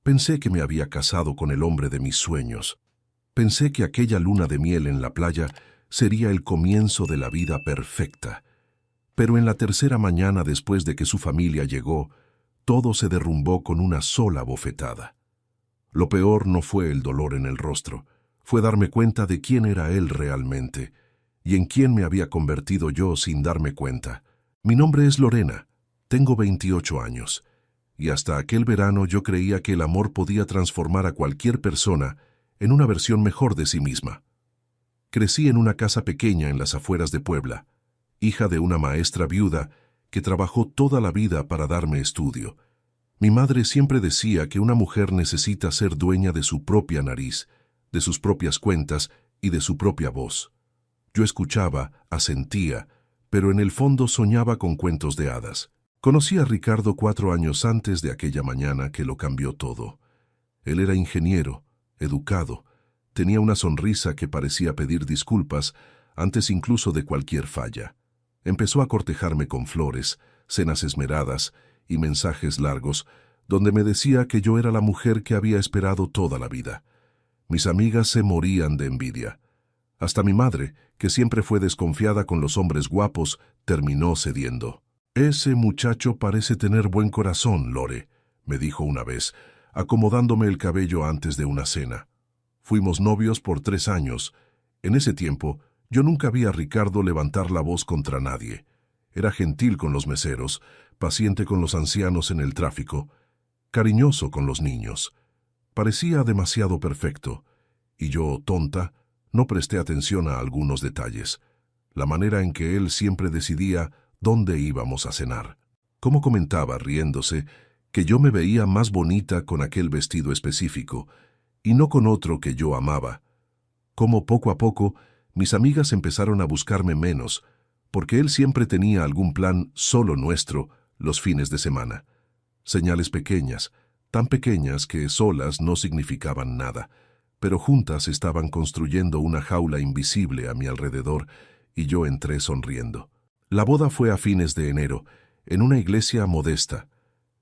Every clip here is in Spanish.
Pensé que me había casado con el hombre de mis sueños. Pensé que aquella luna de miel en la playa sería el comienzo de la vida perfecta. Pero en la tercera mañana después de que su familia llegó, todo se derrumbó con una sola bofetada. Lo peor no fue el dolor en el rostro, fue darme cuenta de quién era él realmente y en quién me había convertido yo sin darme cuenta. Mi nombre es Lorena, tengo 28 años, y hasta aquel verano yo creía que el amor podía transformar a cualquier persona en una versión mejor de sí misma. Crecí en una casa pequeña en las afueras de Puebla, hija de una maestra viuda que trabajó toda la vida para darme estudio. Mi madre siempre decía que una mujer necesita ser dueña de su propia nariz, de sus propias cuentas y de su propia voz. Yo escuchaba, asentía, pero en el fondo soñaba con cuentos de hadas. Conocí a Ricardo 4 años antes de aquella mañana que lo cambió todo. Él era ingeniero, educado, tenía una sonrisa que parecía pedir disculpas antes incluso de cualquier falla. Empezó a cortejarme con flores, cenas esmeradas y mensajes largos, donde me decía que yo era la mujer que había esperado toda la vida. Mis amigas se morían de envidia. Hasta mi madre, que siempre fue desconfiada con los hombres guapos, terminó cediendo. «Ese muchacho parece tener buen corazón, Lore», me dijo una vez, acomodándome el cabello antes de una cena. Fuimos novios por 3 años. En ese tiempo, yo nunca vi a Ricardo levantar la voz contra nadie. Era gentil con los meseros, paciente con los ancianos en el tráfico, cariñoso con los niños. Parecía demasiado perfecto, y yo, tonta, no presté atención a algunos detalles. La manera en que él siempre decidía dónde íbamos a cenar. Cómo comentaba, riéndose, que yo me veía más bonita con aquel vestido específico, y no con otro que yo amaba. Cómo poco a poco mis amigas empezaron a buscarme menos, porque él siempre tenía algún plan solo nuestro los fines de semana. Señales pequeñas, tan pequeñas que solas no significaban nada, pero juntas estaban construyendo una jaula invisible a mi alrededor, y yo entré sonriendo. La boda fue a fines de enero, en una iglesia modesta.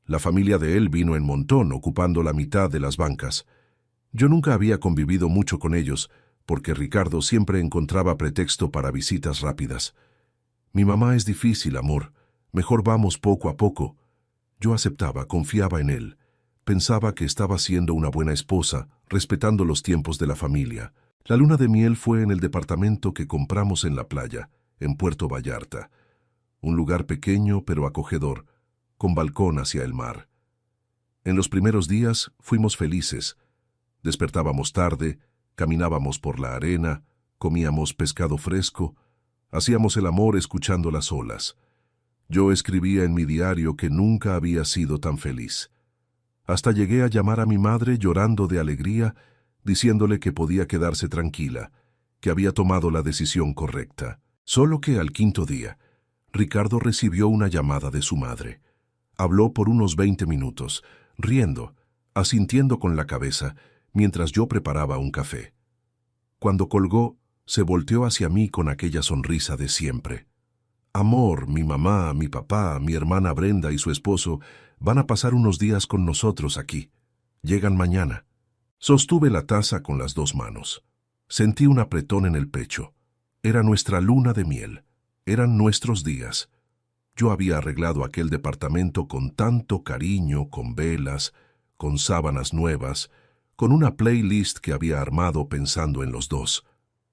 La familia de él vino en montón, ocupando la mitad de las bancas. Yo nunca había convivido mucho con ellos, porque Ricardo siempre encontraba pretexto para visitas rápidas. «Mi mamá es difícil, amor. Mejor vamos poco a poco». Yo aceptaba, confiaba en él. Pensaba que estaba siendo una buena esposa, respetando los tiempos de la familia. La luna de miel fue en el departamento que compramos en la playa, en Puerto Vallarta. Un lugar pequeño pero acogedor, con balcón hacia el mar. En los primeros días fuimos felices. Despertábamos tarde, caminábamos por la arena, comíamos pescado fresco, hacíamos el amor escuchando las olas. Yo escribía en mi diario que nunca había sido tan feliz. Hasta llegué a llamar a mi madre llorando de alegría, diciéndole que podía quedarse tranquila, que había tomado la decisión correcta. Solo que al 5.º día, Ricardo recibió una llamada de su madre. Habló por unos 20 minutos, riendo, asintiendo con la cabeza, mientras yo preparaba un café. Cuando colgó, se volteó hacia mí con aquella sonrisa de siempre. «Amor, mi mamá, mi papá, mi hermana Brenda y su esposo van a pasar unos días con nosotros aquí. Llegan mañana». Sostuve la taza con las 2 manos. Sentí un apretón en el pecho. Era nuestra luna de miel. Eran nuestros días. Yo había arreglado aquel departamento con tanto cariño, con velas, con sábanas nuevas, con una playlist que había armado pensando en los dos.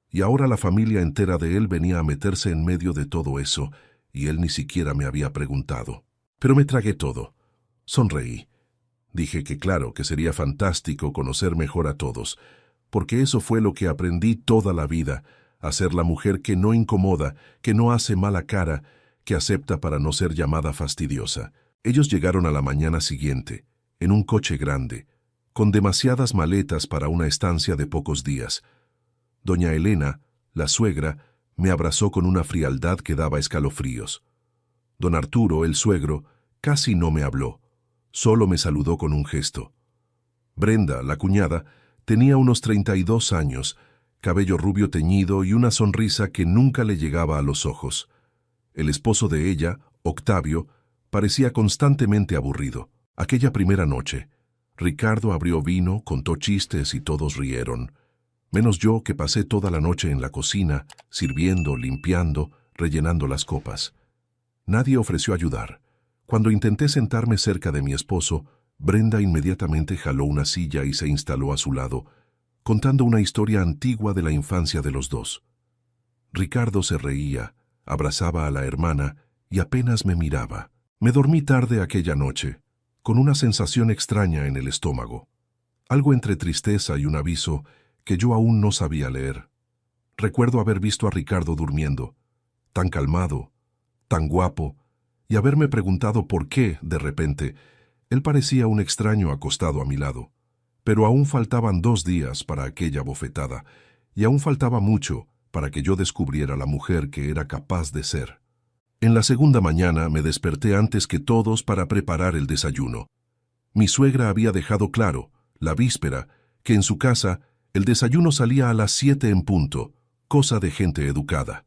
Y ahora la familia entera de él venía a meterse en medio de todo eso, y él ni siquiera me había preguntado. Pero me tragué todo. Sonreí. Dije que claro, que sería fantástico conocer mejor a todos, porque eso fue lo que aprendí toda la vida, a ser la mujer que no incomoda, que no hace mala cara, que acepta para no ser llamada fastidiosa. Ellos llegaron a la mañana siguiente, en un coche grande, con demasiadas maletas para una estancia de pocos días. Doña Elena, la suegra, me abrazó con una frialdad que daba escalofríos. Don Arturo, el suegro, casi no me habló, solo me saludó con un gesto. Brenda, la cuñada, tenía unos 32 años, cabello rubio teñido y una sonrisa que nunca le llegaba a los ojos. El esposo de ella, Octavio, parecía constantemente aburrido. Aquella primera noche, Ricardo abrió vino, contó chistes y todos rieron, menos yo, que pasé toda la noche en la cocina, sirviendo, limpiando, rellenando las copas. Nadie ofreció ayudar. Cuando intenté sentarme cerca de mi esposo, Brenda inmediatamente jaló una silla y se instaló a su lado, contando una historia antigua de la infancia de los dos. Ricardo se reía, abrazaba a la hermana y apenas me miraba. Me dormí tarde aquella noche, con una sensación extraña en el estómago, algo entre tristeza y un aviso que yo aún no sabía leer. Recuerdo haber visto a Ricardo durmiendo, tan calmado, tan guapo, y haberme preguntado por qué, de repente, él parecía un extraño acostado a mi lado. Pero aún faltaban 2 días para aquella bofetada, y aún faltaba mucho para que yo descubriera la mujer que era capaz de ser. En la segunda mañana me desperté antes que todos para preparar el desayuno. Mi suegra había dejado claro, la víspera, que en su casa el desayuno salía a las 7 en punto, cosa de gente educada.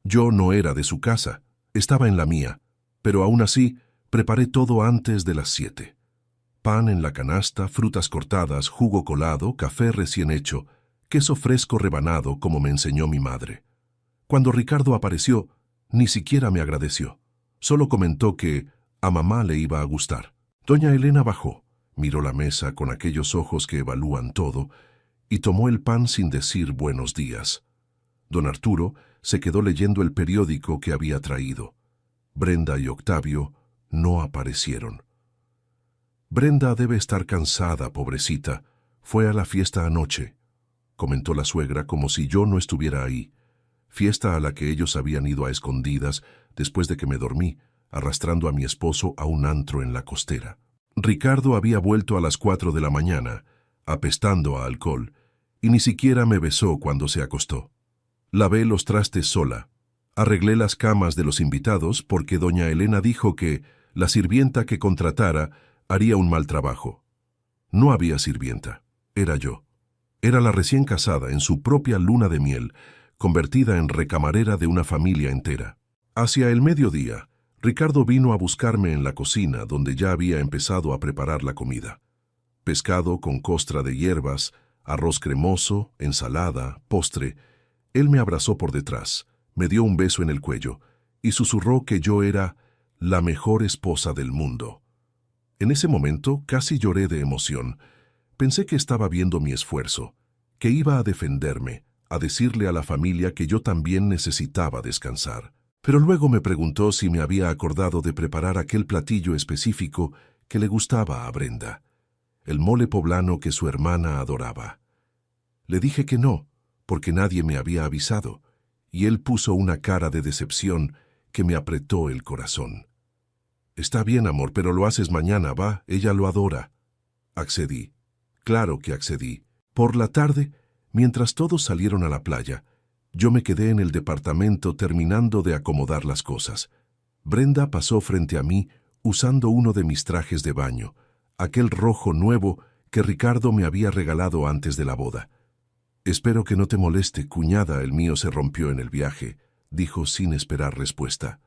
Yo no era de su casa, estaba en la mía, pero aún así preparé todo antes de las 7. Pan en la canasta, frutas cortadas, jugo colado, café recién hecho, queso fresco rebanado como me enseñó mi madre. Cuando Ricardo apareció, ni siquiera me agradeció. Solo comentó que a mamá le iba a gustar. Doña Elena bajó, miró la mesa con aquellos ojos que evalúan todo y tomó el pan sin decir buenos días. Don Arturo se quedó leyendo el periódico que había traído. Brenda y Octavio no aparecieron. Brenda debe estar cansada, pobrecita. Fue a la fiesta anoche, comentó la suegra como si yo no estuviera ahí. Fiesta a la que ellos habían ido a escondidas después de que me dormí, arrastrando a mi esposo a un antro en la costera. Ricardo había vuelto a las 4 de la mañana, apestando a alcohol, y ni siquiera me besó cuando se acostó. Lavé los trastes sola. Arreglé las camas de los invitados porque doña Elena dijo que la sirvienta que contratara haría un mal trabajo. No había sirvienta, era yo. Era la recién casada en su propia luna de miel, convertida en recamarera de una familia entera. Hacia el mediodía, Ricardo vino a buscarme en la cocina donde ya había empezado a preparar la comida. Pescado con costra de hierbas, arroz cremoso, ensalada, postre. Él me abrazó por detrás, me dio un beso en el cuello y susurró que yo era la mejor esposa del mundo. En ese momento casi lloré de emoción. Pensé que estaba viendo mi esfuerzo, que iba a defenderme, a decirle a la familia que yo también necesitaba descansar. Pero luego me preguntó si me había acordado de preparar aquel platillo específico que le gustaba a Brenda, el mole poblano que su hermana adoraba. Le dije que no, porque nadie me había avisado, y él puso una cara de decepción que me apretó el corazón. «Está bien, amor, pero lo haces mañana, ¿va? Ella lo adora». Accedí. Claro que accedí. Por la tarde, mientras todos salieron a la playa, yo me quedé en el departamento terminando de acomodar las cosas. Brenda pasó frente a mí usando uno de mis trajes de baño, aquel rojo nuevo que Ricardo me había regalado antes de la boda. «Espero que no te moleste, cuñada, el mío se rompió en el viaje», dijo sin esperar respuesta.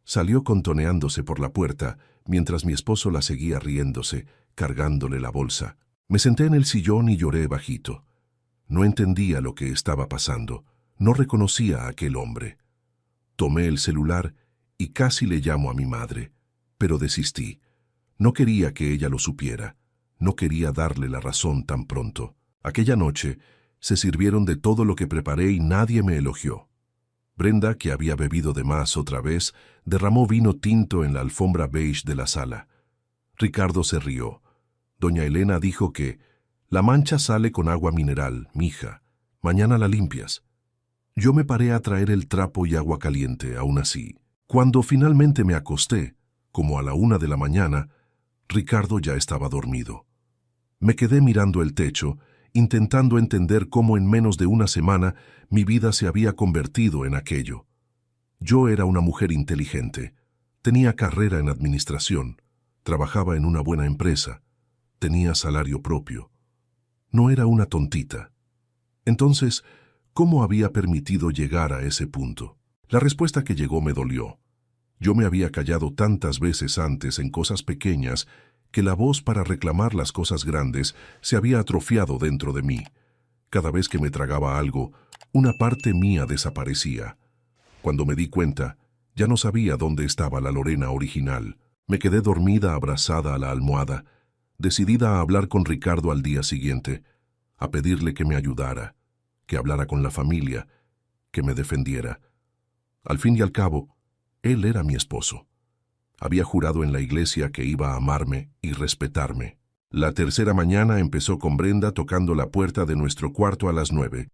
Salió contoneándose por la puerta, mientras mi esposo la seguía riéndose, cargándole la bolsa. Me senté en el sillón y lloré bajito. No entendía lo que estaba pasando. No reconocía a aquel hombre. Tomé el celular y casi le llamo a mi madre, pero desistí. No quería que ella lo supiera. No quería darle la razón tan pronto. Aquella noche se sirvieron de todo lo que preparé y nadie me elogió. Brenda, que había bebido de más otra vez, derramó vino tinto en la alfombra beige de la sala. Ricardo se rió. Doña Elena dijo que la mancha sale con agua mineral, mija. Mañana la limpias. Yo me paré a traer el trapo y agua caliente, aún así. Cuando finalmente me acosté, como a la 1 de la mañana, Ricardo ya estaba dormido. Me quedé mirando el techo, intentando entender cómo en menos de una semana mi vida se había convertido en aquello. Yo era una mujer inteligente, tenía carrera en administración, trabajaba en una buena empresa, tenía salario propio. No era una tontita. Entonces, ¿cómo había permitido llegar a ese punto? La respuesta que llegó me dolió. Yo me había callado tantas veces antes en cosas pequeñas que la voz para reclamar las cosas grandes se había atrofiado dentro de mí. Cada vez que me tragaba algo, una parte mía desaparecía. Cuando me di cuenta, ya no sabía dónde estaba la Lorena original. Me quedé dormida abrazada a la almohada, decidida a hablar con Ricardo al día siguiente, a pedirle que me ayudara, que hablara con la familia, que me defendiera. Al fin y al cabo, él era mi esposo. Había jurado en la iglesia que iba a amarme y respetarme. La tercera mañana empezó con Brenda tocando la puerta de nuestro cuarto a las 9.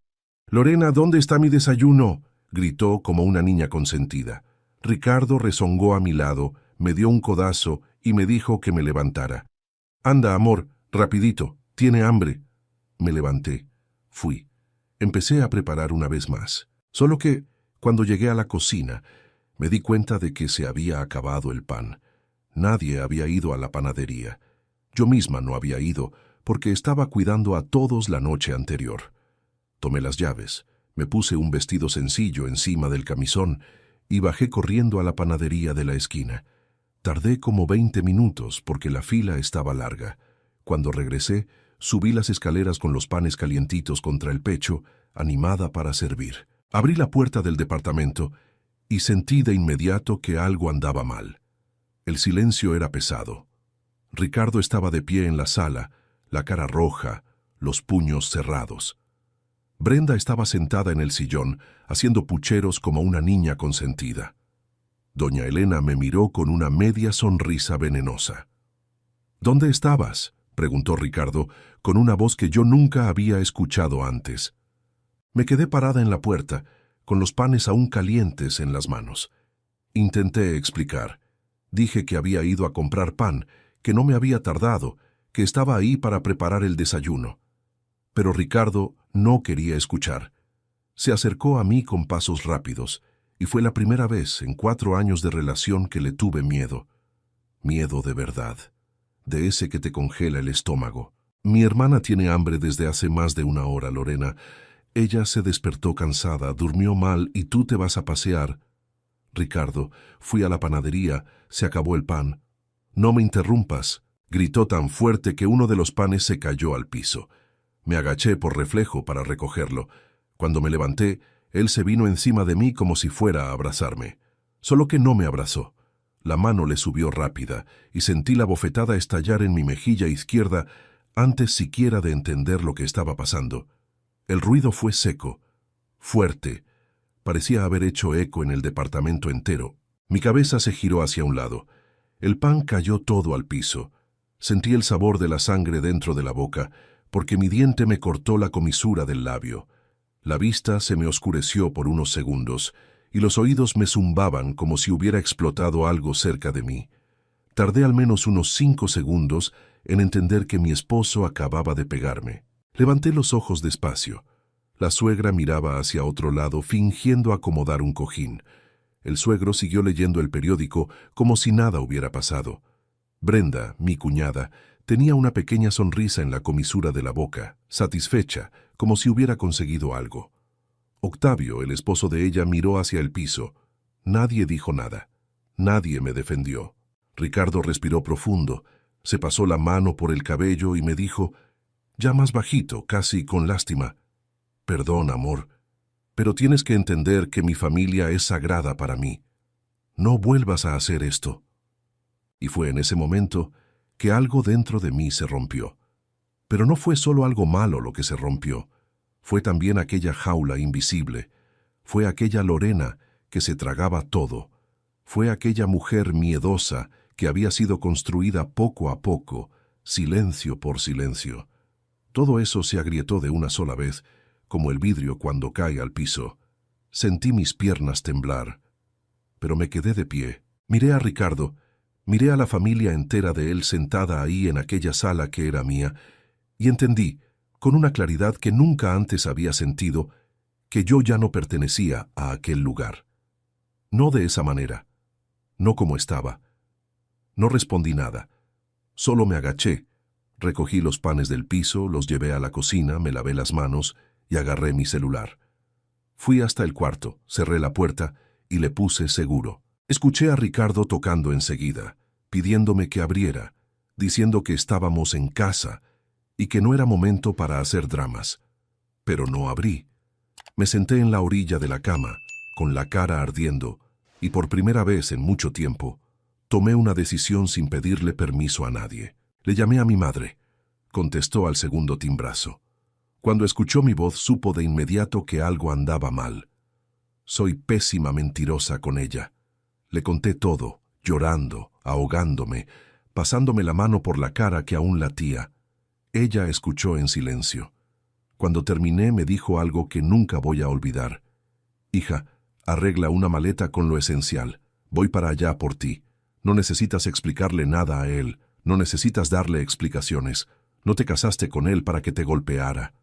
«Lorena, ¿dónde está mi desayuno?», gritó como una niña consentida. Ricardo rezongó a mi lado, me dio un codazo y me dijo que me levantara. «Anda, amor, rapidito, tiene hambre». Me levanté. Fui. Empecé a preparar una vez más. Solo que, cuando llegué a la cocina, me di cuenta de que se había acabado el pan. Nadie había ido a la panadería. Yo misma no había ido, porque estaba cuidando a todos la noche anterior. Tomé las llaves, me puse un vestido sencillo encima del camisón y bajé corriendo a la panadería de la esquina. Tardé como 20 minutos porque la fila estaba larga. Cuando regresé, subí las escaleras con los panes calientitos contra el pecho, animada para servir. Abrí la puerta del departamento y sentí de inmediato que algo andaba mal. El silencio era pesado. Ricardo estaba de pie en la sala, la cara roja, los puños cerrados. Brenda estaba sentada en el sillón, haciendo pucheros como una niña consentida. Doña Elena me miró con una media sonrisa venenosa. «¿Dónde estabas?», preguntó Ricardo, con una voz que yo nunca había escuchado antes. Me quedé parada en la puerta, con los panes aún calientes en las manos. Intenté explicar. Dije que había ido a comprar pan, que no me había tardado, que estaba ahí para preparar el desayuno. Pero Ricardo no quería escuchar. Se acercó a mí con pasos rápidos, y fue la primera vez en 4 años de relación que le tuve miedo. Miedo de verdad, de ese que te congela el estómago. «Mi hermana tiene hambre desde hace más de 1 hora, Lorena. Ella se despertó cansada, durmió mal y tú te vas a pasear». «Ricardo, fui a la panadería, se acabó el pan». «No me interrumpas», gritó tan fuerte que uno de los panes se cayó al piso. Me agaché por reflejo para recogerlo. Cuando me levanté, él se vino encima de mí como si fuera a abrazarme. Solo que no me abrazó. La mano le subió rápida y sentí la bofetada estallar en mi mejilla izquierda antes siquiera de entender lo que estaba pasando. El ruido fue seco, fuerte. Parecía haber hecho eco en el departamento entero. Mi cabeza se giró hacia un lado. El pan cayó todo al piso. Sentí el sabor de la sangre dentro de la boca, porque mi diente me cortó la comisura del labio. La vista se me oscureció por unos segundos, y los oídos me zumbaban como si hubiera explotado algo cerca de mí. Tardé al menos unos 5 segundos en entender que mi esposo acababa de pegarme. Levanté los ojos despacio. La suegra miraba hacia otro lado, fingiendo acomodar un cojín. El suegro siguió leyendo el periódico como si nada hubiera pasado. Brenda, mi cuñada, tenía una pequeña sonrisa en la comisura de la boca, satisfecha, como si hubiera conseguido algo. Octavio, el esposo de ella, miró hacia el piso. Nadie dijo nada. Nadie me defendió. Ricardo respiró profundo, se pasó la mano por el cabello y me dijo, ya más bajito, casi con lástima: «Perdón, amor, pero tienes que entender que mi familia es sagrada para mí. No vuelvas a hacer esto». Y fue en ese momento que algo dentro de mí se rompió. Pero no fue solo algo malo lo que se rompió. Fue también aquella jaula invisible. Fue aquella Lorena que se tragaba todo. Fue aquella mujer miedosa que había sido construida poco a poco, silencio por silencio. Todo eso se agrietó de una sola vez, como el vidrio cuando cae al piso. Sentí mis piernas temblar. Pero me quedé de pie. Miré a Ricardo. Miré a la familia entera de él sentada ahí en aquella sala que era mía, y entendí, con una claridad que nunca antes había sentido, que yo ya no pertenecía a aquel lugar. No de esa manera, no como estaba. No respondí nada, solo me agaché, recogí los panes del piso, los llevé a la cocina, me lavé las manos y agarré mi celular. Fui hasta el cuarto, cerré la puerta y le puse seguro. Escuché a Ricardo tocando enseguida, pidiéndome que abriera, diciendo que estábamos en casa y que no era momento para hacer dramas. Pero no abrí. Me senté en la orilla de la cama, con la cara ardiendo, y por primera vez en mucho tiempo, tomé una decisión sin pedirle permiso a nadie. Le llamé a mi madre. Contestó al segundo timbrazo. Cuando escuchó mi voz, supo de inmediato que algo andaba mal. Soy pésima mentirosa con ella. Le conté todo, llorando, ahogándome, pasándome la mano por la cara que aún latía. Ella escuchó en silencio. Cuando terminé, me dijo algo que nunca voy a olvidar. Hija, arregla una maleta con lo esencial. Voy para allá por ti. No necesitas explicarle nada a él. No necesitas darle explicaciones. No te casaste con él para que te golpeara.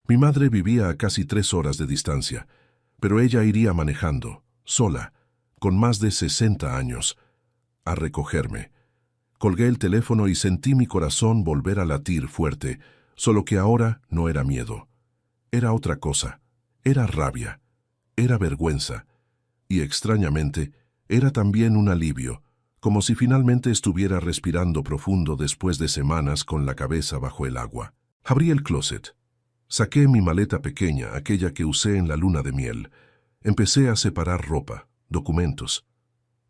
Mi madre vivía a casi 3 horas de distancia, pero ella iría manejando, sola, con más de 60 años, a recogerme. Colgué el teléfono y sentí mi corazón volver a latir fuerte, solo que ahora no era miedo. Era otra cosa. Era rabia. Era vergüenza. Y extrañamente, era también un alivio, como si finalmente estuviera respirando profundo después de semanas con la cabeza bajo el agua. Abrí el closet. Saqué mi maleta pequeña, aquella que usé en la luna de miel. Empecé a separar ropa, documentos.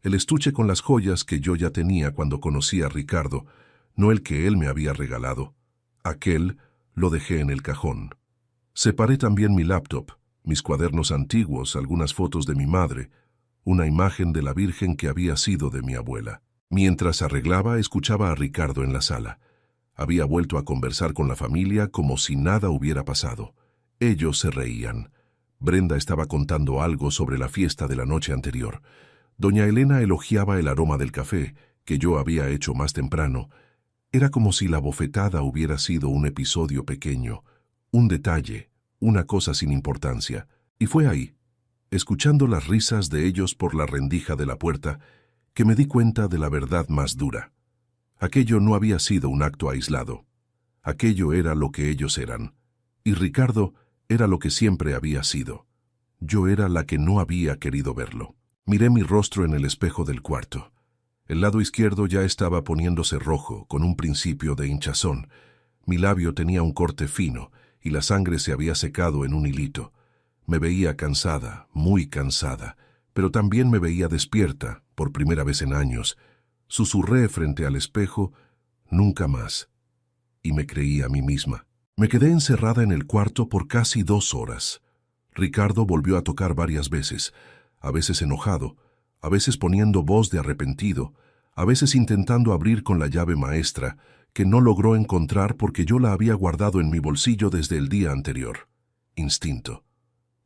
El estuche con las joyas que yo ya tenía cuando conocí a Ricardo, no el que él me había regalado. Aquel lo dejé en el cajón. Separé también mi laptop, mis cuadernos antiguos, algunas fotos de mi madre, una imagen de la Virgen que había sido de mi abuela. Mientras arreglaba, escuchaba a Ricardo en la sala. Había vuelto a conversar con la familia como si nada hubiera pasado. Ellos se reían. Brenda estaba contando algo sobre la fiesta de la noche anterior. Doña Elena elogiaba el aroma del café, que yo había hecho más temprano. Era como si la bofetada hubiera sido un episodio pequeño, un detalle, una cosa sin importancia. Y fue ahí, escuchando las risas de ellos por la rendija de la puerta, que me di cuenta de la verdad más dura. Aquello no había sido un acto aislado. Aquello era lo que ellos eran. Y Ricardo era lo que siempre había sido. Yo era la que no había querido verlo. Miré mi rostro en el espejo del cuarto. El lado izquierdo ya estaba poniéndose rojo, con un principio de hinchazón. Mi labio tenía un corte fino, y la sangre se había secado en un hilito. Me veía cansada, muy cansada, pero también me veía despierta, por primera vez en años. Susurré frente al espejo, nunca más. Y me creí a mí misma. Me quedé encerrada en el cuarto por casi 2 horas. Ricardo volvió a tocar varias veces, a veces enojado, a veces poniendo voz de arrepentido, a veces intentando abrir con la llave maestra, que no logró encontrar porque yo la había guardado en mi bolsillo desde el día anterior. Instinto.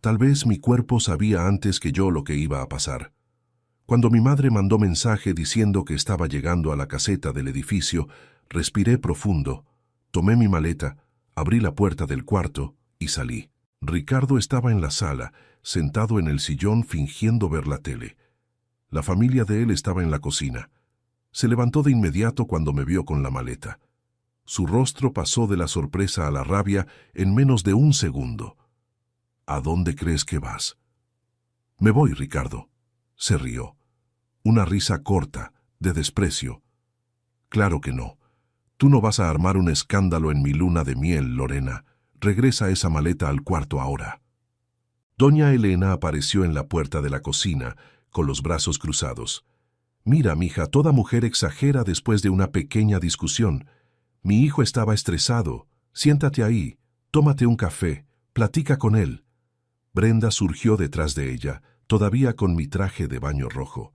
Tal vez mi cuerpo sabía antes que yo lo que iba a pasar. Cuando mi madre mandó mensaje diciendo que estaba llegando a la caseta del edificio, respiré profundo, tomé mi maleta, abrí la puerta del cuarto y salí. Ricardo estaba en la sala, sentado en el sillón fingiendo ver la tele. La familia de él estaba en la cocina. Se levantó de inmediato cuando me vio con la maleta. Su rostro pasó de la sorpresa a la rabia en menos de 1 segundo. ¿A dónde crees que vas? Me voy, Ricardo. Se rió. Una risa corta, de desprecio. Claro que no. Tú no vas a armar un escándalo en mi luna de miel, Lorena. Regresa esa maleta al cuarto ahora. Doña Elena apareció en la puerta de la cocina, con los brazos cruzados. Mira, mija, toda mujer exagera después de una pequeña discusión. Mi hijo estaba estresado. Siéntate ahí, tómate un café, platica con él. Brenda surgió detrás de ella, todavía con mi traje de baño rojo.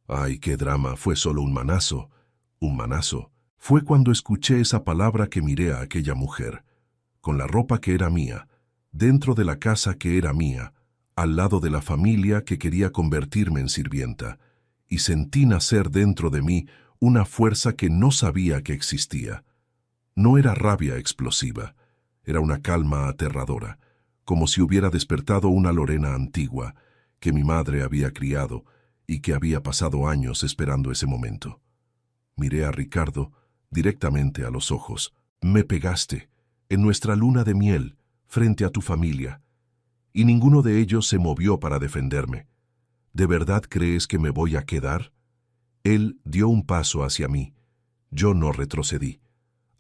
Ay, qué drama, fue solo un manazo. Un manazo. Fue cuando escuché esa palabra que miré a aquella mujer, con la ropa que era mía, dentro de la casa que era mía, al lado de la familia que quería convertirme en sirvienta, y sentí nacer dentro de mí una fuerza que no sabía que existía. No era rabia explosiva, era una calma aterradora, como si hubiera despertado una Lorena antigua, que mi madre había criado y que había pasado años esperando ese momento. Miré a Ricardo directamente a los ojos. Me pegaste, en nuestra luna de miel, frente a tu familia, y ninguno de ellos se movió para defenderme. ¿De verdad crees que me voy a quedar? Él dio un paso hacia mí. Yo no retrocedí.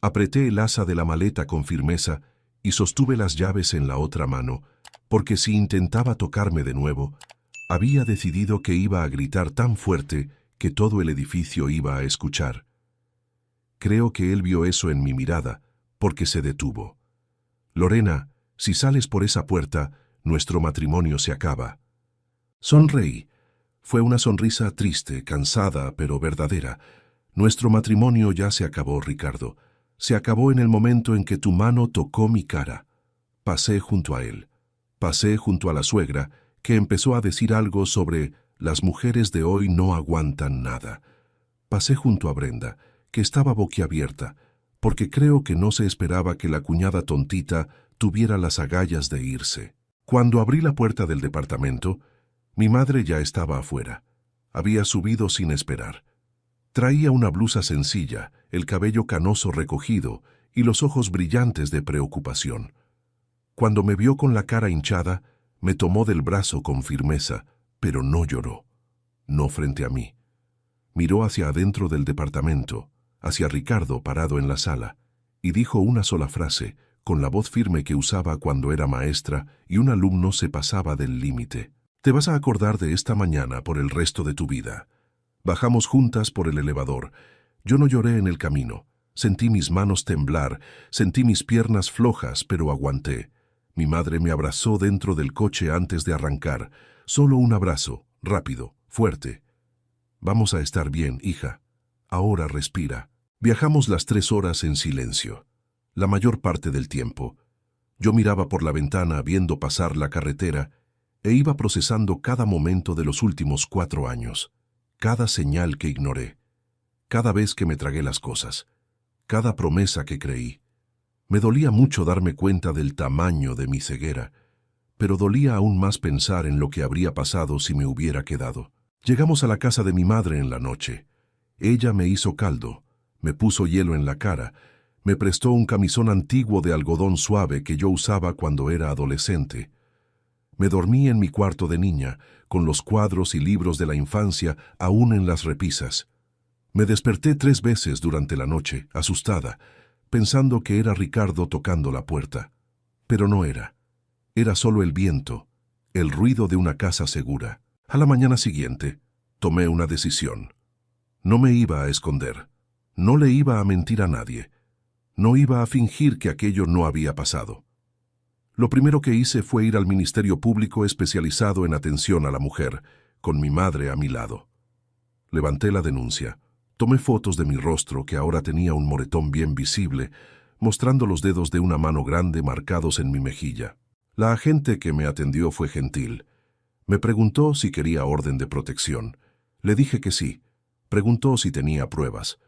Apreté el asa de la maleta con firmeza y sostuve las llaves en la otra mano, porque si intentaba tocarme de nuevo, había decidido que iba a gritar tan fuerte que todo el edificio iba a escuchar. Creo que él vio eso en mi mirada, porque se detuvo. Lorena, si sales por esa puerta, nuestro matrimonio se acaba. Sonreí. Fue una sonrisa triste, cansada, pero verdadera. Nuestro matrimonio ya se acabó, Ricardo. Se acabó en el momento en que tu mano tocó mi cara. Pasé junto a él. Pasé junto a la suegra, que empezó a decir algo sobre las mujeres de hoy no aguantan nada. Pasé junto a Brenda, que estaba boquiabierta, porque creo que no se esperaba que la cuñada tontita tuviera las agallas de irse. Cuando abrí la puerta del departamento, mi madre ya estaba afuera. Había subido sin esperar. Traía una blusa sencilla, el cabello canoso recogido y los ojos brillantes de preocupación. Cuando me vio con la cara hinchada, me tomó del brazo con firmeza, pero no lloró. No frente a mí. Miró hacia adentro del departamento, hacia Ricardo parado en la sala, y dijo una sola frase, con la voz firme que usaba cuando era maestra y un alumno se pasaba del límite. Te vas a acordar de esta mañana por el resto de tu vida. Bajamos juntas por el elevador. Yo no lloré en el camino. Sentí mis manos temblar, sentí mis piernas flojas, pero aguanté. Mi madre me abrazó dentro del coche antes de arrancar. Solo un abrazo, rápido, fuerte. Vamos a estar bien, hija. Ahora respira. Viajamos las 3 horas en silencio. La mayor parte del tiempo. Yo miraba por la ventana viendo pasar la carretera e iba procesando cada momento de los últimos 4 años. Cada señal que ignoré, cada vez que me tragué las cosas, cada promesa que creí. Me dolía mucho darme cuenta del tamaño de mi ceguera, pero dolía aún más pensar en lo que habría pasado si me hubiera quedado. Llegamos a la casa de mi madre en la noche. Ella me hizo caldo, me puso hielo en la cara, me prestó un camisón antiguo de algodón suave que yo usaba cuando era adolescente. Me dormí en mi cuarto de niña, con los cuadros y libros de la infancia aún en las repisas. Me desperté 3 veces durante la noche, asustada, pensando que era Ricardo tocando la puerta. Pero no era. Era solo el viento, el ruido de una casa segura. A la mañana siguiente, tomé una decisión. No me iba a esconder. No le iba a mentir a nadie. No iba a fingir que aquello no había pasado. Lo primero que hice fue ir al Ministerio Público especializado en atención a la mujer, con mi madre a mi lado. Levanté la denuncia. Tomé fotos de mi rostro, que ahora tenía un moretón bien visible, mostrando los dedos de una mano grande marcados en mi mejilla. La agente que me atendió fue gentil. Me preguntó si quería orden de protección. Le dije que sí. Preguntó si tenía pruebas.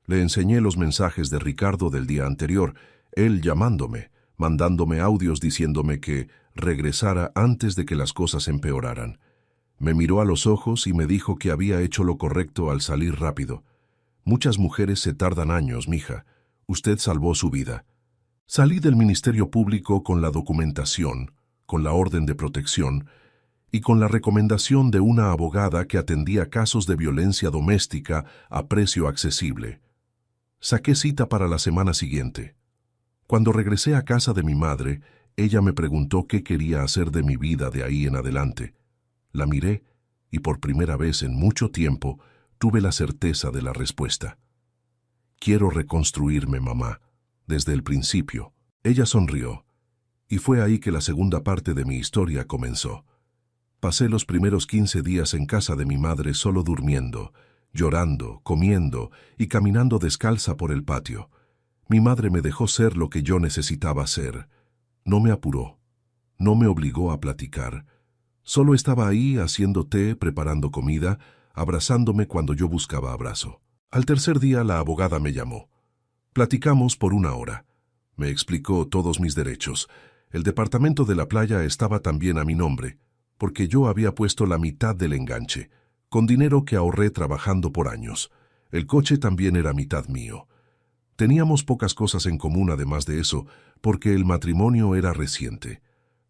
Le enseñé los mensajes de Ricardo del día anterior, él llamándome, mandándome audios diciéndome que regresara antes de que las cosas empeoraran. Me miró a los ojos y me dijo que había hecho lo correcto al salir rápido. Muchas mujeres se tardan años, mija. Usted salvó su vida. Salí del Ministerio Público con la documentación, con la orden de protección y con la recomendación de una abogada que atendía casos de violencia doméstica a precio accesible. Saqué cita para la semana siguiente. Cuando regresé a casa de mi madre, ella me preguntó qué quería hacer de mi vida de ahí en adelante. La miré y por primera vez en mucho tiempo tuve la certeza de la respuesta. Quiero reconstruirme, mamá, desde el principio. Ella sonrió, y fue ahí que la segunda parte de mi historia comenzó. Pasé los primeros 15 días en casa de mi madre solo durmiendo, llorando, comiendo y caminando descalza por el patio. Mi madre me dejó ser lo que yo necesitaba ser. No me apuró, no me obligó a platicar. Solo estaba ahí haciendo té, preparando comida, abrazándome cuando yo buscaba abrazo. Al tercer día la abogada me llamó. Platicamos por 1 hora. Me explicó todos mis derechos. El departamento de la playa estaba también a mi nombre, porque yo había puesto la mitad del enganche, con dinero que ahorré trabajando por años. El coche también era mitad mío. Teníamos pocas cosas en común además de eso, porque el matrimonio era reciente.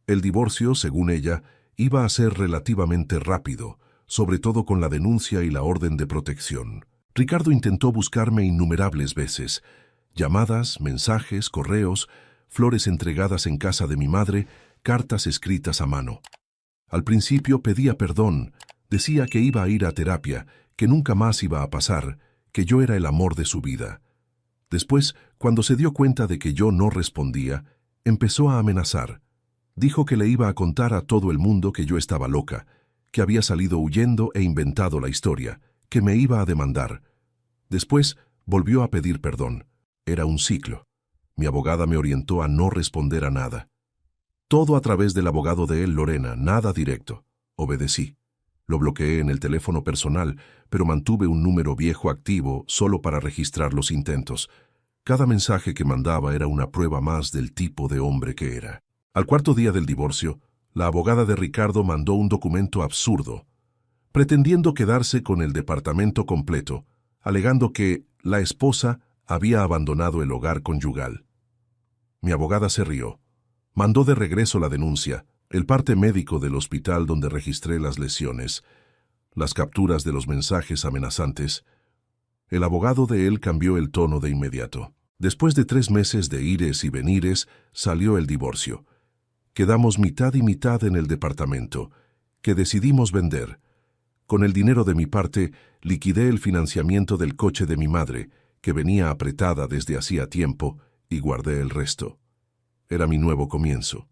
El divorcio, según ella, iba a ser relativamente rápido, sobre todo con la denuncia y la orden de protección. Ricardo intentó buscarme innumerables veces. Llamadas, mensajes, correos, flores entregadas en casa de mi madre, cartas escritas a mano. Al principio pedía perdón, decía que iba a ir a terapia, que nunca más iba a pasar, que yo era el amor de su vida. Después, cuando se dio cuenta de que yo no respondía, empezó a amenazar. Dijo que le iba a contar a todo el mundo que yo estaba loca, que había salido huyendo e inventado la historia, que me iba a demandar. Después, volvió a pedir perdón. Era un ciclo. Mi abogada me orientó a no responder a nada. Todo a través del abogado de él, Lorena, nada directo. Obedecí. Lo bloqueé en el teléfono personal, pero mantuve un número viejo activo solo para registrar los intentos. Cada mensaje que mandaba era una prueba más del tipo de hombre que era. Al cuarto día del divorcio, la abogada de Ricardo mandó un documento absurdo, pretendiendo quedarse con el departamento completo, alegando que la esposa había abandonado el hogar conyugal. Mi abogada se rió. Mandó de regreso la denuncia, el parte médico del hospital donde registré las lesiones, las capturas de los mensajes amenazantes. El abogado de él cambió el tono de inmediato. Después de 3 meses de ires y venires, salió el divorcio. Quedamos mitad y mitad en el departamento, que decidimos vender. Con el dinero de mi parte, liquidé el financiamiento del coche de mi madre, que venía apretada desde hacía tiempo, y guardé el resto. Era mi nuevo comienzo.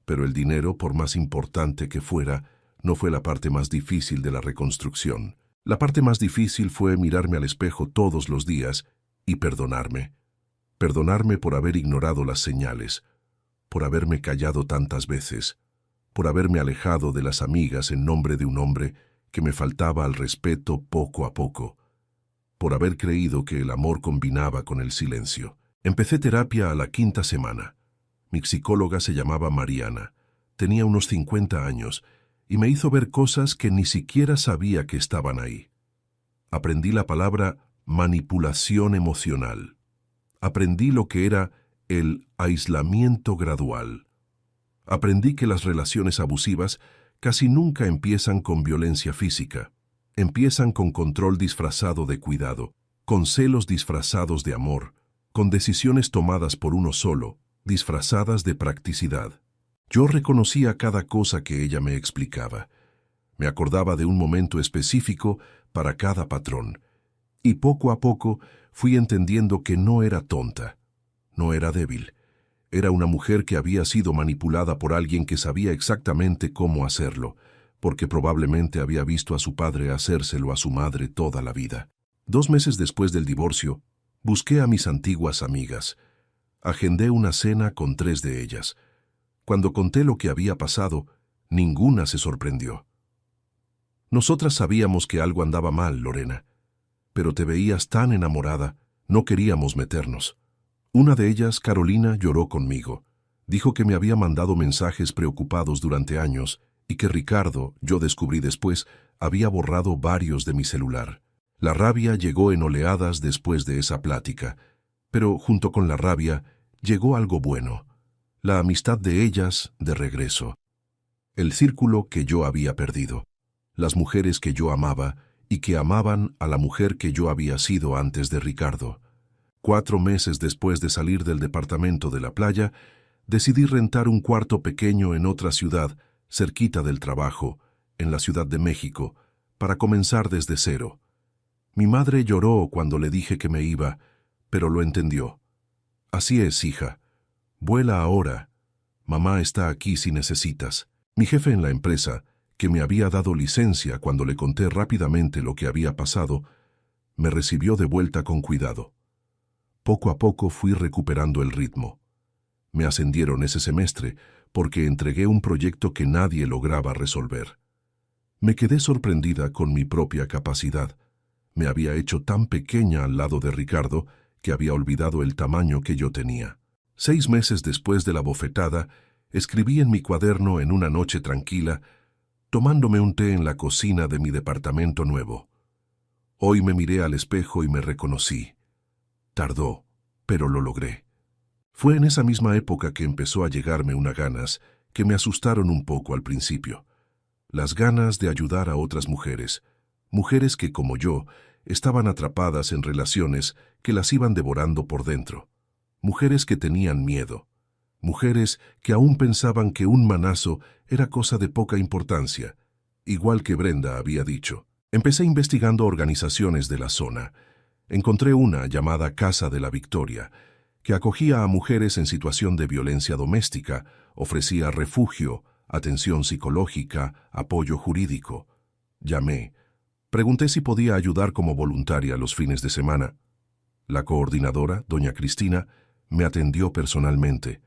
Pero el dinero, por más importante que fuera, no fue la parte más difícil de la reconstrucción. La parte más difícil fue mirarme al espejo todos los días y perdonarme. Perdonarme por haber ignorado las señales, por haberme callado tantas veces, por haberme alejado de las amigas en nombre de un hombre que me faltaba al respeto poco a poco, por haber creído que el amor combinaba con el silencio. Empecé terapia a la 5ª semana. Mi psicóloga se llamaba Mariana, tenía unos 50 años y me hizo ver cosas que ni siquiera sabía que estaban ahí. Aprendí la palabra manipulación emocional. Aprendí lo que era el aislamiento gradual. Aprendí que las relaciones abusivas casi nunca empiezan con violencia física. Empiezan con control disfrazado de cuidado, con celos disfrazados de amor, con decisiones tomadas por uno solo, disfrazadas de practicidad. Yo reconocía cada cosa que ella me explicaba. Me acordaba de un momento específico para cada patrón. Y poco a poco fui entendiendo que no era tonta, no era débil. Era una mujer que había sido manipulada por alguien que sabía exactamente cómo hacerlo, porque probablemente había visto a su padre hacérselo a su madre toda la vida. 2 meses después del divorcio, busqué a mis antiguas amigas. Agendé una cena con 3 de ellas. Cuando conté lo que había pasado, ninguna se sorprendió. Nosotras sabíamos que algo andaba mal, Lorena, pero te veías tan enamorada, no queríamos meternos. Una de ellas, Carolina, lloró conmigo. Dijo que me había mandado mensajes preocupados durante años y que Ricardo, yo descubrí después, había borrado varios de mi celular. La rabia llegó en oleadas después de esa plática, pero junto con la rabia llegó algo bueno, la amistad de ellas de regreso, el círculo que yo había perdido, las mujeres que yo amaba y que amaban a la mujer que yo había sido antes de Ricardo. 4 meses después de salir del departamento de la playa, decidí rentar un cuarto pequeño en otra ciudad, cerquita del trabajo, en la Ciudad de México, para comenzar desde cero. Mi madre lloró cuando le dije que me iba, pero lo entendió. Así es, hija. Vuela ahora. Mamá está aquí si necesitas. Mi jefe en la empresa, que me había dado licencia cuando le conté rápidamente lo que había pasado, me recibió de vuelta con cuidado. Poco a poco fui recuperando el ritmo. Me ascendieron ese semestre porque entregué un proyecto que nadie lograba resolver. Me quedé sorprendida con mi propia capacidad. Me había hecho tan pequeña al lado de Ricardo que había olvidado el tamaño que yo tenía. 6 meses después de la bofetada, escribí en mi cuaderno en una noche tranquila, tomándome un té en la cocina de mi departamento nuevo. Hoy me miré al espejo y me reconocí. Tardó, pero lo logré. Fue en esa misma época que empezó a llegarme unas ganas que me asustaron un poco al principio. Las ganas de ayudar a otras mujeres, mujeres que, como yo, estaban atrapadas en relaciones que las iban devorando por dentro. Mujeres que tenían miedo. Mujeres que aún pensaban que un manazo era cosa de poca importancia, igual que Brenda había dicho. Empecé investigando organizaciones de la zona. Encontré una llamada Casa de la Victoria, que acogía a mujeres en situación de violencia doméstica, ofrecía refugio, atención psicológica, apoyo jurídico. Llamé. Pregunté si podía ayudar como voluntaria los fines de semana. La coordinadora, doña Cristina, me atendió personalmente.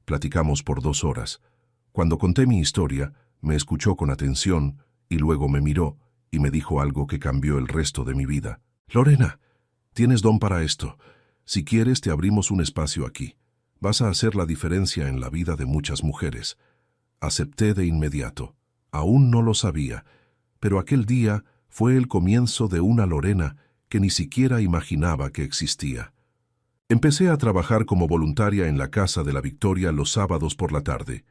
Platicamos por 2 horas. Cuando conté mi historia, me escuchó con atención y luego me miró y me dijo algo que cambió el resto de mi vida. Lorena, tienes don para esto. Si quieres, te abrimos un espacio aquí. Vas a hacer la diferencia en la vida de muchas mujeres. Acepté de inmediato. Aún no lo sabía, pero aquel día fue el comienzo de una Lorena que ni siquiera imaginaba que existía. Empecé a trabajar como voluntaria en la Casa de la Victoria los sábados por la tarde.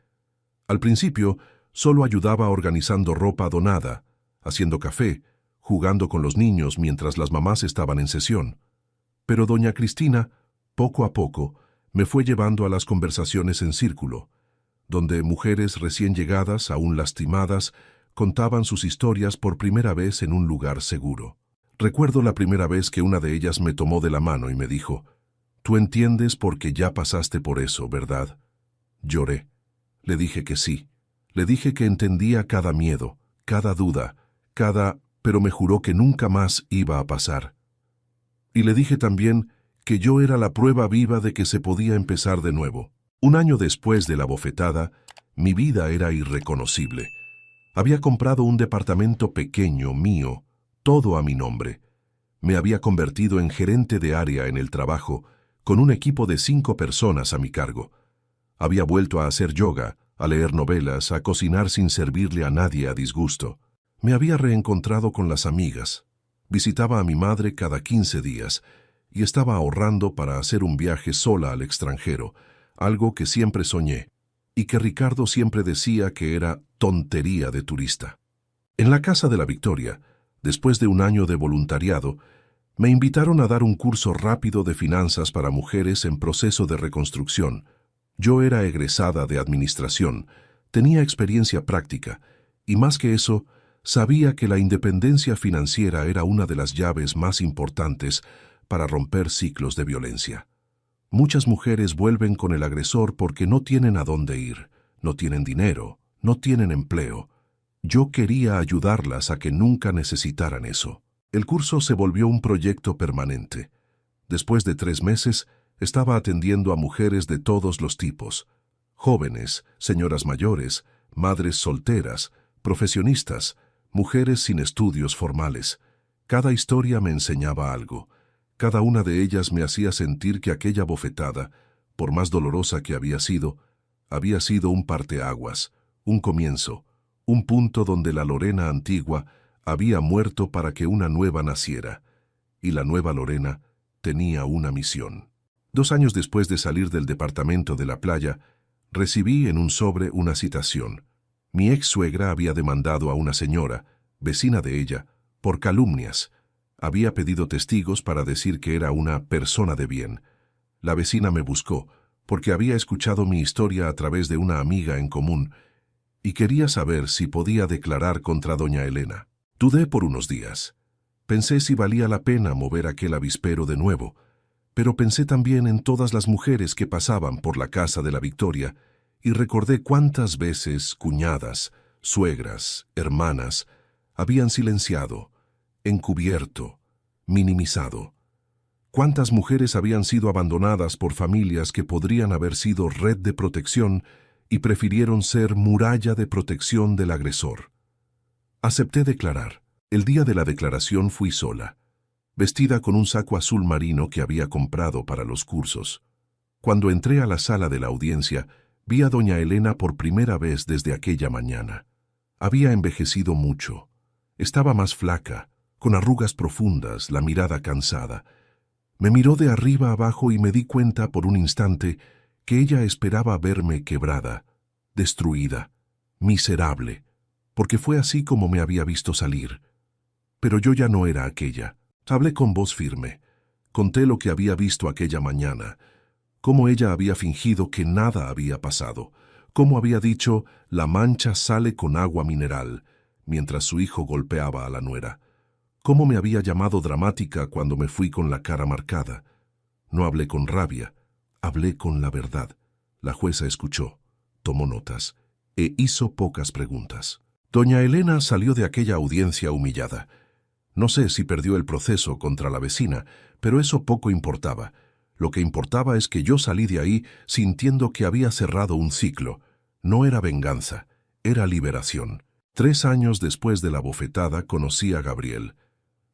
Al principio, solo ayudaba organizando ropa donada, haciendo café, jugando con los niños mientras las mamás estaban en sesión. Pero doña Cristina, poco a poco, me fue llevando a las conversaciones en círculo, donde mujeres recién llegadas, aún lastimadas, contaban sus historias por primera vez en un lugar seguro. Recuerdo la primera vez que una de ellas me tomó de la mano y me dijo: «Tú entiendes porque ya pasaste por eso, ¿verdad?» Lloré. Le dije que sí. Le dije que entendía cada miedo, cada duda, pero me juró que nunca más iba a pasar. Y le dije también que yo era la prueba viva de que se podía empezar de nuevo. 1 año después de la bofetada, mi vida era irreconocible. Había comprado un departamento pequeño, mío, todo a mi nombre. Me había convertido en gerente de área en el trabajo, con un equipo de 5 personas a mi cargo. Había vuelto a hacer yoga, a leer novelas, a cocinar sin servirle a nadie a disgusto. Me había reencontrado con las amigas. Visitaba a mi madre cada 15 días y estaba ahorrando para hacer un viaje sola al extranjero, algo que siempre soñé y que Ricardo siempre decía que era tontería de turista. En la Casa de la Victoria, después de 1 año de voluntariado, me invitaron a dar un curso rápido de finanzas para mujeres en proceso de reconstrucción. Yo era egresada de administración, tenía experiencia práctica y más que eso, sabía que la independencia financiera era una de las llaves más importantes para romper ciclos de violencia. Muchas mujeres vuelven con el agresor porque no tienen a dónde ir, no tienen dinero, no tienen empleo. Yo quería ayudarlas a que nunca necesitaran eso. El curso se volvió un proyecto permanente. Después de 3 meses, estaba atendiendo a mujeres de todos los tipos: jóvenes, señoras mayores, madres solteras, profesionistas, mujeres sin estudios formales. Cada historia me enseñaba algo. Cada una de ellas me hacía sentir que aquella bofetada, por más dolorosa que había sido un parteaguas, un comienzo, un punto donde la Lorena antigua había muerto para que una nueva naciera, y la nueva Lorena tenía una misión. 2 años después de salir del departamento de la playa, recibí en un sobre una citación. Mi ex suegra había demandado a una señora, vecina de ella, por calumnias. Había pedido testigos para decir que era una persona de bien. La vecina me buscó porque había escuchado mi historia a través de una amiga en común y quería saber si podía declarar contra doña Elena. Dudé por unos días. Pensé si valía la pena mover aquel avispero de nuevo, pero pensé también en todas las mujeres que pasaban por la Casa de la Victoria y recordé cuántas veces cuñadas, suegras, hermanas, habían silenciado, encubierto, minimizado. Cuántas mujeres habían sido abandonadas por familias que podrían haber sido red de protección y prefirieron ser muralla de protección del agresor. Acepté declarar. El día de la declaración fui sola, vestida con un saco azul marino que había comprado para los cursos. Cuando entré a la sala de la audiencia, vi a doña Elena por primera vez desde aquella mañana. Había envejecido mucho. Estaba más flaca, con arrugas profundas, la mirada cansada. Me miró de arriba abajo y me di cuenta por un instante que ella esperaba verme quebrada, destruida, miserable, porque fue así como me había visto salir. Pero yo ya no era aquella. Hablé con voz firme. Conté lo que había visto aquella mañana, cómo ella había fingido que nada había pasado, cómo había dicho «la mancha sale con agua mineral», mientras su hijo golpeaba a la nuera, cómo me había llamado dramática cuando me fui con la cara marcada. No hablé con rabia, hablé con la verdad. La jueza escuchó, tomó notas e hizo pocas preguntas. Doña Elena salió de aquella audiencia humillada. No sé si perdió el proceso contra la vecina, pero eso poco importaba. Lo que importaba es que yo salí de ahí sintiendo que había cerrado un ciclo. No era venganza, era liberación. 3 años después de la bofetada conocí a Gabriel.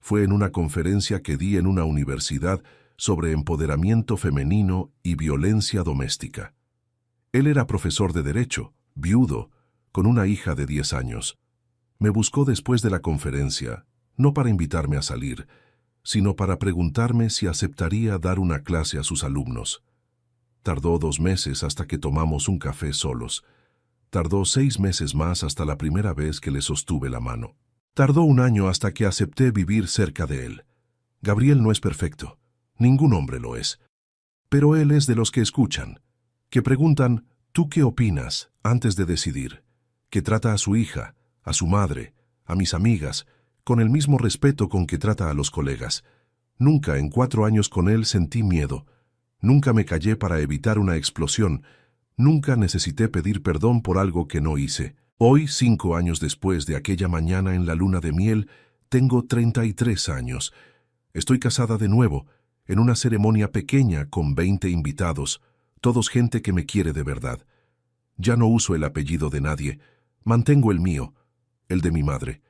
Fue en una conferencia que di en una universidad sobre empoderamiento femenino y violencia doméstica. Él era profesor de Derecho, viudo, con una hija de 10 años. Me buscó después de la conferencia, no para invitarme a salir, sino para preguntarme si aceptaría dar una clase a sus alumnos. Tardó 2 meses hasta que tomamos un café solos. Tardó 6 meses más hasta la primera vez que le sostuve la mano. Tardó 1 año hasta que acepté vivir cerca de él. Gabriel no es perfecto, ningún hombre lo es. Pero él es de los que escuchan, que preguntan, ¿tú qué opinas?, antes de decidir, que trata a su hija, a su madre, a mis amigas, con el mismo respeto con que trata a los colegas. Nunca en 4 años con él sentí miedo. Nunca me callé para evitar una explosión. Nunca necesité pedir perdón por algo que no hice. Hoy, 5 años después de aquella mañana en la luna de miel, tengo 33 años. Estoy casada de nuevo, en una ceremonia pequeña con 20 invitados, todos gente que me quiere de verdad. Ya no uso el apellido de nadie, mantengo el mío, el de mi madre.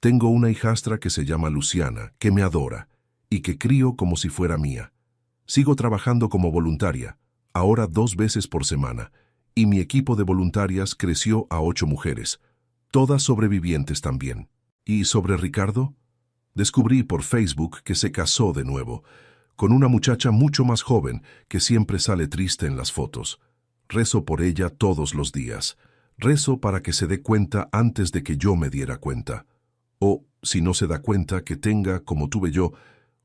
Tengo una hijastra que se llama Luciana, que me adora, y que crío como si fuera mía. Sigo trabajando como voluntaria, ahora 2 veces por semana, y mi equipo de voluntarias creció a 8 mujeres, todas sobrevivientes también. ¿Y sobre Ricardo? Descubrí por Facebook que se casó de nuevo, con una muchacha mucho más joven que siempre sale triste en las fotos. Rezo por ella todos los días. Rezo para que se dé cuenta antes de que yo me diera cuenta. O, si no se da cuenta, que tenga, como tuve yo,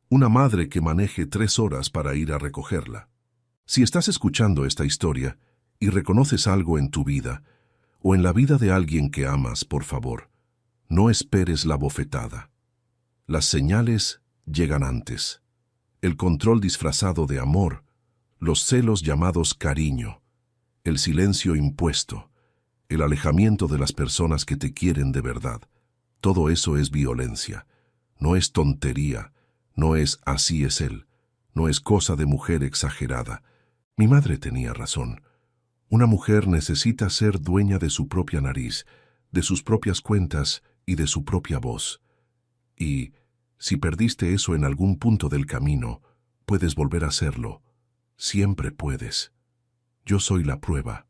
una madre que maneje 3 horas para ir a recogerla. Si estás escuchando esta historia y reconoces algo en tu vida, o en la vida de alguien que amas, por favor, no esperes la bofetada. Las señales llegan antes. El control disfrazado de amor, los celos llamados cariño, el silencio impuesto, el alejamiento de las personas que te quieren de verdad. Todo eso es violencia. No es tontería, no es así es él, no es cosa de mujer exagerada. Mi madre tenía razón. Una mujer necesita ser dueña de su propia nariz, de sus propias cuentas y de su propia voz. Y, si perdiste eso en algún punto del camino, puedes volver a hacerlo. Siempre puedes. Yo soy la prueba.